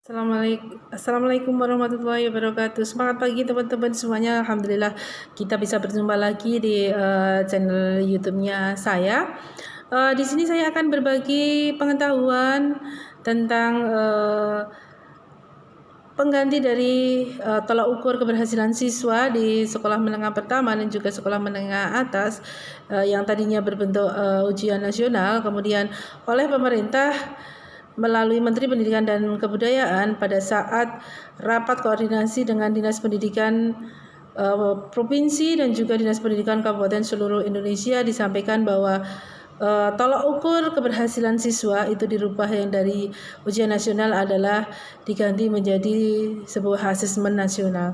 Assalamualaikum warahmatullahi wabarakatuh. Semangat pagi teman-teman semuanya. Alhamdulillah kita bisa berjumpa lagi di channel YouTube-nya saya. Di sini saya akan berbagi pengetahuan tentang pengganti dari tolak ukur keberhasilan siswa di sekolah menengah pertama dan juga sekolah menengah atas yang tadinya berbentuk ujian nasional, kemudian oleh pemerintah melalui Menteri Pendidikan dan Kebudayaan pada saat rapat koordinasi dengan Dinas Pendidikan Provinsi dan juga Dinas Pendidikan Kabupaten seluruh Indonesia disampaikan bahwa tolak ukur keberhasilan siswa itu dirubah yang dari ujian nasional adalah diganti menjadi sebuah asesmen nasional.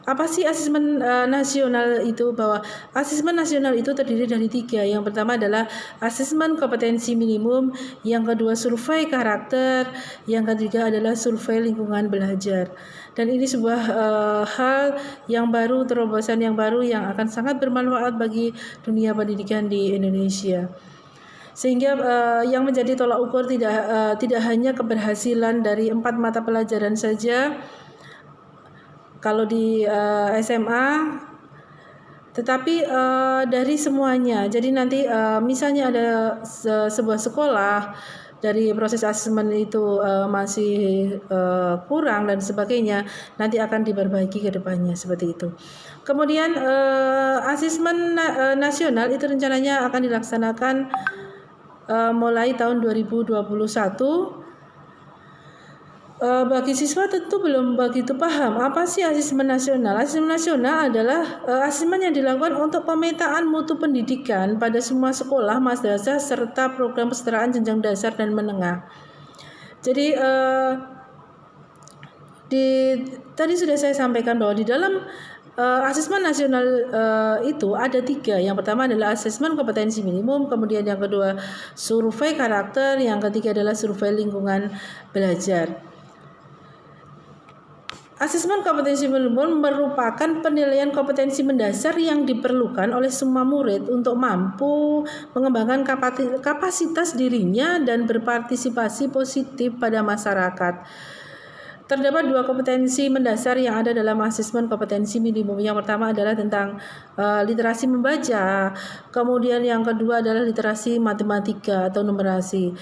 Apa sih asesmen nasional itu? Bahwa asesmen nasional itu terdiri dari 3. Yang pertama adalah asesmen kompetensi minimum, yang kedua survei karakter, yang ketiga adalah survei lingkungan belajar. Dan ini sebuah hal yang baru, terobosan yang baru yang akan sangat bermanfaat bagi dunia pendidikan di Indonesia. Sehingga yang menjadi tolak ukur tidak hanya keberhasilan dari 4 mata pelajaran saja kalau di SMA, tetapi dari semuanya. Jadi nanti misalnya ada sebuah sekolah dari proses asesmen itu masih kurang dan sebagainya, nanti akan diperbaiki ke depannya seperti itu. Kemudian asesmen nasional itu rencananya akan dilaksanakan mulai tahun 2021. Bagi siswa tentu belum begitu paham apa sih asesmen nasional. Asesmen nasional adalah asesmen yang dilakukan untuk pemetaan mutu pendidikan pada semua sekolah, madrasah, serta program kesetaraan jenjang dasar dan menengah. Jadi tadi sudah saya sampaikan bahwa di dalam asesmen nasional itu ada 3. Yang pertama adalah asesmen kompetensi minimum, kemudian yang kedua survei karakter, yang ketiga adalah survei lingkungan belajar. Asesmen kompetensi minimum merupakan penilaian kompetensi mendasar yang diperlukan oleh semua murid untuk mampu mengembangkan kapasitas dirinya dan berpartisipasi positif pada masyarakat. Terdapat 2 kompetensi mendasar yang ada dalam asesmen kompetensi minimum. Yang pertama adalah tentang literasi membaca, kemudian yang kedua adalah literasi matematika atau numerasi.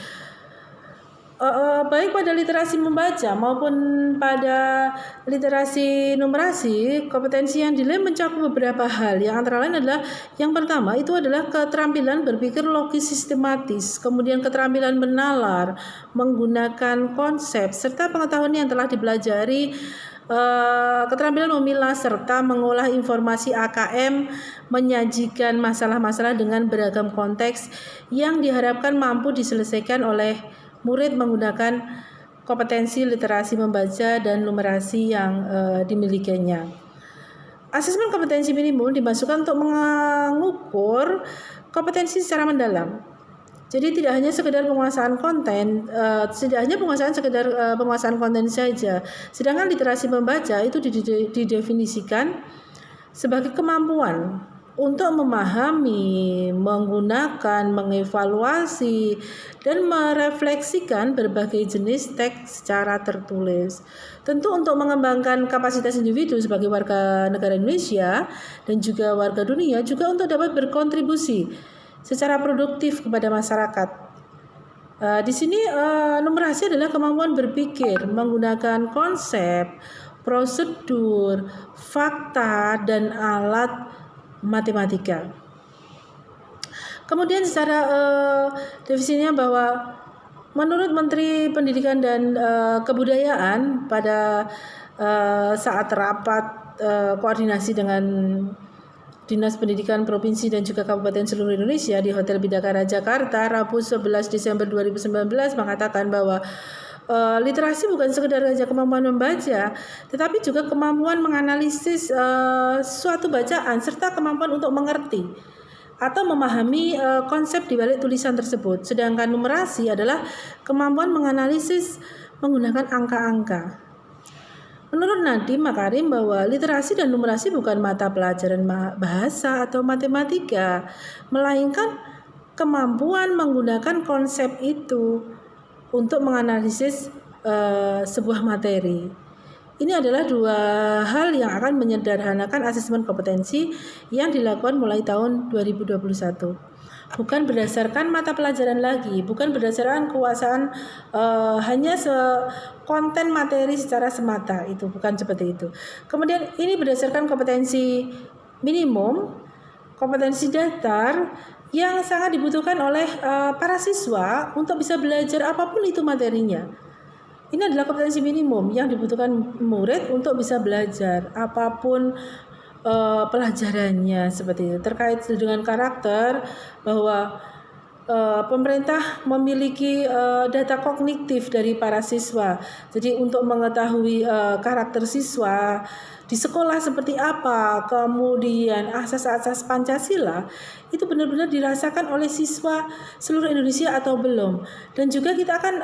Baik pada literasi membaca maupun pada literasi numerasi, kompetensi yang dinilai mencakup beberapa hal. Yang antara lain adalah yang pertama itu adalah keterampilan berpikir logis sistematis, kemudian keterampilan menalar, menggunakan konsep, serta pengetahuan yang telah dipelajari, keterampilan memilah serta mengolah informasi AKM, menyajikan masalah-masalah dengan beragam konteks yang diharapkan mampu diselesaikan oleh murid menggunakan kompetensi literasi membaca dan numerasi yang dimilikinya. Asesmen kompetensi minimum dimasukkan untuk mengukur kompetensi secara mendalam. Jadi tidak hanya sekedar penguasaan konten, penguasaan konten saja. Sedangkan literasi membaca itu didefinisikan sebagai kemampuan untuk memahami, menggunakan, mengevaluasi, dan merefleksikan berbagai jenis teks secara tertulis. Tentu untuk mengembangkan kapasitas individu sebagai warga negara Indonesia dan juga warga dunia, juga untuk dapat berkontribusi secara produktif kepada masyarakat. Di sini numerasi adalah kemampuan berpikir menggunakan konsep, prosedur, fakta, dan alat matematika. Kemudian secara definisinya bahwa menurut Menteri Pendidikan dan Kebudayaan pada saat rapat koordinasi dengan Dinas Pendidikan Provinsi dan juga Kabupaten seluruh Indonesia di Hotel Bidakara Jakarta Rabu 11 Desember 2019 mengatakan bahwa literasi bukan sekedar saja kemampuan membaca, tetapi juga kemampuan menganalisis suatu bacaan serta kemampuan untuk mengerti atau memahami konsep di balik tulisan tersebut. Sedangkan numerasi adalah kemampuan menganalisis menggunakan angka-angka. Menurut Nadiem Makarim bahwa literasi dan numerasi bukan mata pelajaran bahasa atau matematika, melainkan kemampuan menggunakan konsep itu untuk menganalisis sebuah materi. Ini adalah dua hal yang akan menyederhanakan asesmen kompetensi yang dilakukan mulai tahun 2021. Bukan berdasarkan mata pelajaran lagi, bukan berdasarkan kekuasaan hanya konten materi secara semata, itu bukan seperti itu. Kemudian ini berdasarkan kompetensi minimum, kompetensi dasar yang sangat dibutuhkan oleh para siswa untuk bisa belajar apapun itu materinya. Ini adalah kompetensi minimum yang dibutuhkan murid untuk bisa belajar apapun pelajarannya, seperti itu. Terkait dengan karakter, bahwa pemerintah memiliki data kognitif dari para siswa. Jadi untuk mengetahui karakter siswa di sekolah seperti apa, kemudian asas-asas Pancasila itu benar-benar dirasakan oleh siswa seluruh Indonesia atau belum. Dan juga kita akan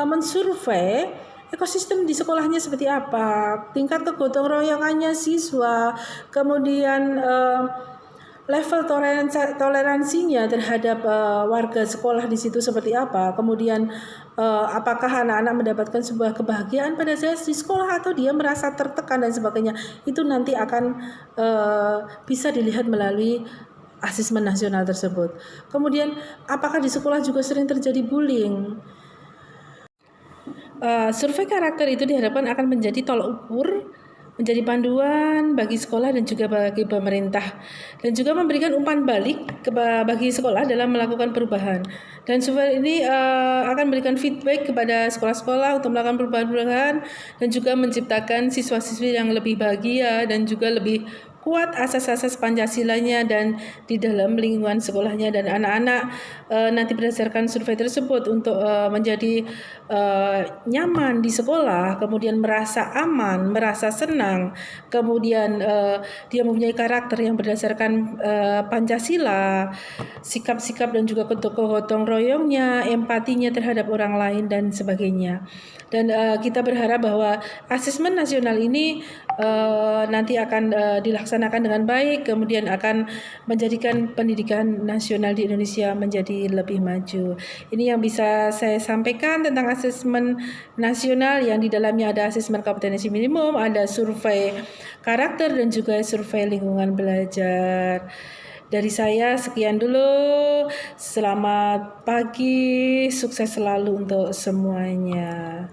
mensurvei ekosistem di sekolahnya seperti apa, tingkat kegotong royongannya siswa, kemudian level toleransinya terhadap warga sekolah di situ seperti apa, kemudian apakah anak-anak mendapatkan sebuah kebahagiaan pada saat di sekolah atau dia merasa tertekan dan sebagainya. Itu nanti akan bisa dilihat melalui asesmen nasional tersebut. Kemudian apakah di sekolah juga sering terjadi bullying? Survei karakter itu diharapkan akan menjadi tolok ukur, menjadi panduan bagi sekolah dan juga bagi pemerintah, dan juga memberikan umpan balik bagi sekolah dalam melakukan perubahan. Dan survei ini akan memberikan feedback kepada sekolah-sekolah untuk melakukan perubahan-perubahan dan juga menciptakan siswa-siswi yang lebih bahagia dan juga lebih kuat asas-asas Pancasilanya dan di dalam lingkungan sekolahnya, dan anak-anak nanti berdasarkan survei tersebut untuk menjadi nyaman di sekolah, kemudian merasa aman, merasa senang, kemudian dia mempunyai karakter yang berdasarkan Pancasila, sikap-sikap dan juga gotong royongnya, empatinya terhadap orang lain dan sebagainya. Dan kita berharap bahwa asesmen nasional ini nanti akan dilaksanakan dengan baik, kemudian akan menjadikan pendidikan nasional di Indonesia menjadi lebih maju. Ini yang bisa saya sampaikan tentang asesmen nasional, yang di dalamnya ada asesmen kompetensi minimum, ada survei karakter dan juga survei lingkungan belajar. Dari saya sekian dulu. Selamat pagi, sukses selalu untuk semuanya.